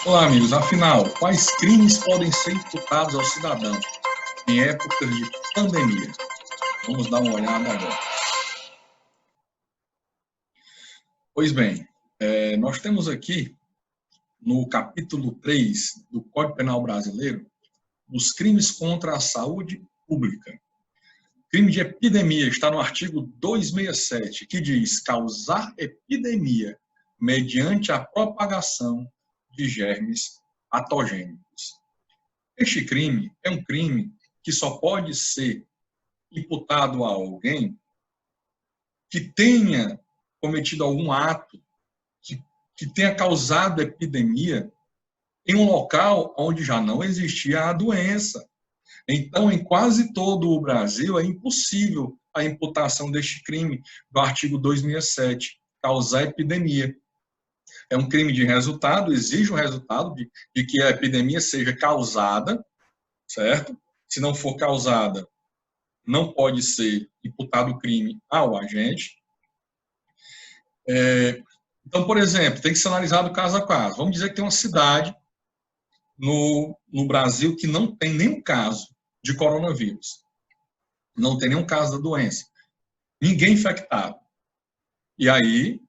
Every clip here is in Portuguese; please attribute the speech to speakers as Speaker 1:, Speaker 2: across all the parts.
Speaker 1: Olá, amigos. Afinal, quais crimes podem ser imputados ao cidadão em épocas de pandemia? Vamos dar uma olhada agora. Pois bem, nós temos aqui, no capítulo 3 do Código Penal Brasileiro, os crimes contra a saúde pública. Crime de epidemia está no artigo 267, que diz causar epidemia mediante a propagação de germes patogênicos. Este crime é um crime que só pode ser imputado a alguém que tenha cometido algum ato que tenha causado epidemia em um local onde já não existia a doença. Então, em quase todo o Brasil, é impossível a imputação deste crime do artigo 267, causar epidemia. É um crime de resultado, exige o resultado de que a epidemia seja causada, certo? Se não for causada, não pode ser imputado o crime ao agente. Então, por exemplo, tem que ser analisado caso a caso. Vamos dizer que tem uma cidade no Brasil que não tem nenhum caso de coronavírus. Não tem nenhum caso da doença. Ninguém infectado. E aí,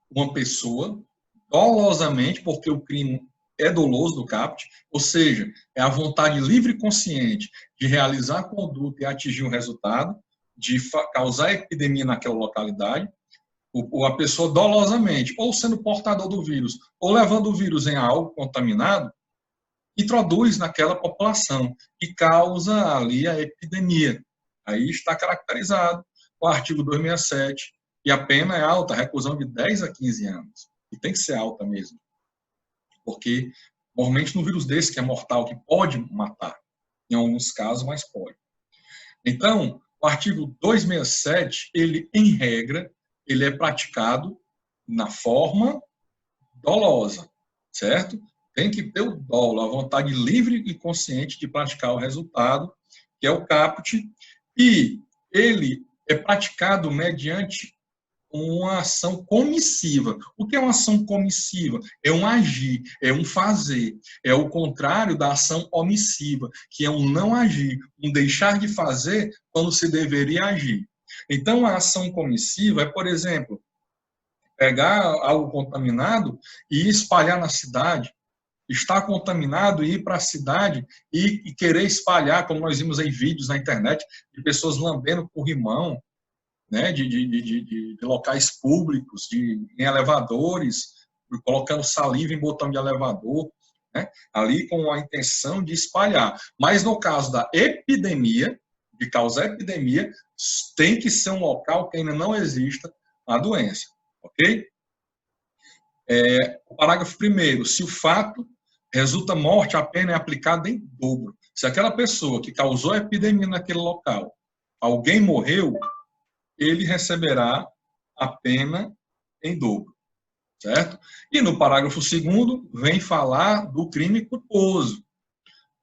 Speaker 1: uma pessoa, dolosamente, porque o crime é doloso do CAPT, ou seja, é a vontade livre e consciente de realizar a conduta e atingir um resultado, de causar epidemia naquela localidade, a pessoa dolosamente, ou sendo portador do vírus, ou levando o vírus em algo contaminado, introduz naquela população e causa ali a epidemia. Aí está caracterizado o artigo 267, e a pena é alta, reclusão de 10 a 15 anos. E tem que ser alta mesmo. Porque, normalmente, no vírus desse, que é mortal, que pode matar, em alguns casos, mas pode. Então, o artigo 267, ele, em regra, ele é praticado na forma dolosa, certo? Tem que ter o dolo, a vontade livre e consciente de praticar o resultado, que é o caput, e ele é praticado mediante uma ação comissiva. O que é uma ação comissiva? É um agir, é um fazer. É o contrário da ação omissiva, que é um não agir, um deixar de fazer quando se deveria agir. Então, a ação comissiva é, por exemplo, pegar algo contaminado e espalhar na cidade. Estar contaminado e ir para a cidade e querer espalhar, como nós vimos em vídeos na internet, de pessoas lambendo corrimão, né, de locais públicos, em elevadores, colocando saliva em botão de elevador, né, ali com a intenção de espalhar. Mas no caso da epidemia, de causar epidemia, tem que ser um local que ainda não exista a doença, ok? O parágrafo 1º, se o fato resulta morte, a pena é aplicada em dobro. Se aquela pessoa que causou a epidemia naquele local, alguém morreu, ele receberá a pena em dobro, certo? E no parágrafo 2º, vem falar do crime culposo.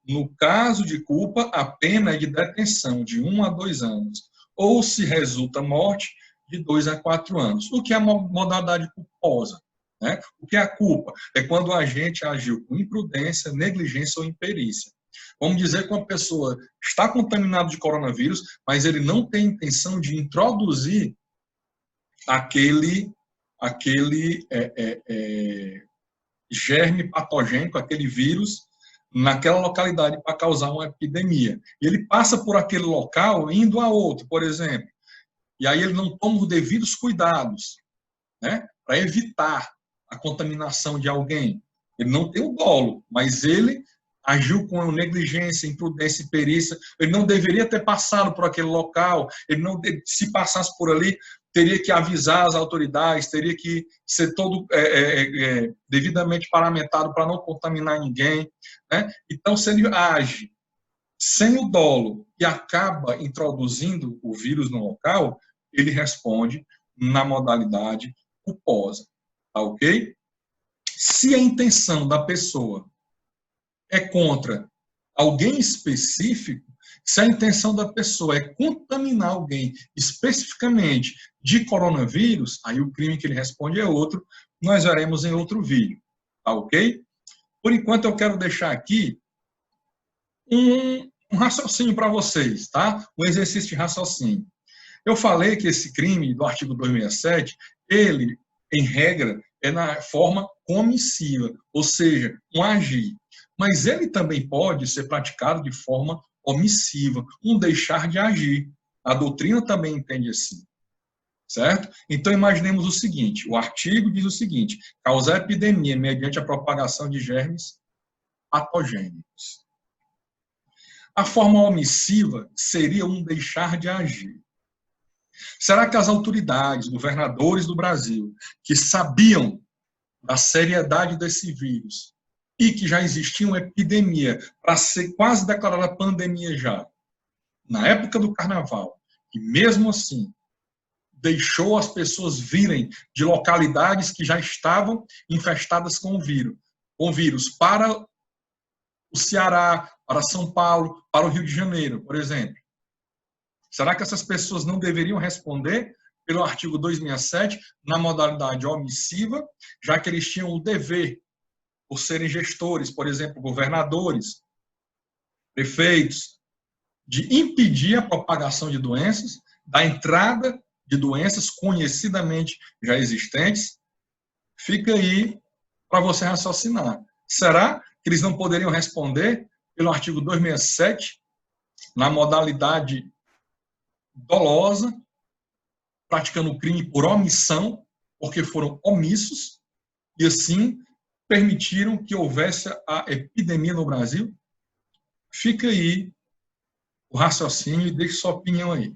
Speaker 1: No caso de culpa, a pena é de detenção de 1 a 2 anos, ou se resulta morte, de 2 a 4 anos. O que é a modalidade culposa? Né? O que é a culpa? É quando o agente agiu com imprudência, negligência ou imperícia. Vamos dizer que uma pessoa está contaminada de coronavírus, mas ele não tem intenção de introduzir aquele germe patogênico, aquele vírus, naquela localidade para causar uma epidemia. Ele passa por aquele local indo a outro, por exemplo, e aí ele não toma os devidos cuidados, né, para evitar a contaminação de alguém. Ele não tem o dolo, mas ele agiu com negligência, imprudência e perícia. Ele não deveria ter passado por aquele local. Ele não, se passasse por ali, teria que avisar as autoridades, teria que ser todo devidamente paramentado para não contaminar ninguém, né? Então, se ele age sem o dolo e acaba introduzindo o vírus no local, ele responde na modalidade culposa, tá ok? Se a intenção da pessoa é contra alguém específico, se a intenção da pessoa é contaminar alguém especificamente de coronavírus, aí o crime que ele responde é outro, nós veremos em outro vídeo, tá ok? Por enquanto, eu quero deixar aqui um raciocínio para vocês, tá? Um exercício de raciocínio. Eu falei que esse crime do artigo 267, ele, em regra, é na forma comissiva, ou seja, um agir. Mas ele também pode ser praticado de forma omissiva, um deixar de agir. A doutrina também entende assim, certo? Então, imaginemos o seguinte, o artigo diz o seguinte, causar epidemia mediante a propagação de germes patogênicos. A forma omissiva seria um deixar de agir. Será que as autoridades, governadores do Brasil, que sabiam da seriedade desse vírus e que já existia uma epidemia para ser quase declarada pandemia já, na época do carnaval, e mesmo assim deixou as pessoas virem de localidades que já estavam infestadas com o vírus para o Ceará, para São Paulo, para o Rio de Janeiro, por exemplo? Será que essas pessoas não deveriam responder pelo artigo 267 na modalidade omissiva, já que eles tinham o dever, por serem gestores, por exemplo, governadores, prefeitos, de impedir a propagação de doenças, da entrada de doenças conhecidamente já existentes? Fica aí para você raciocinar. Será que eles não poderiam responder pelo artigo 267 na modalidade dolosa, praticando o crime por omissão, porque foram omissos, e assim permitiram que houvesse a epidemia no Brasil? Fica aí o raciocínio e deixe sua opinião aí.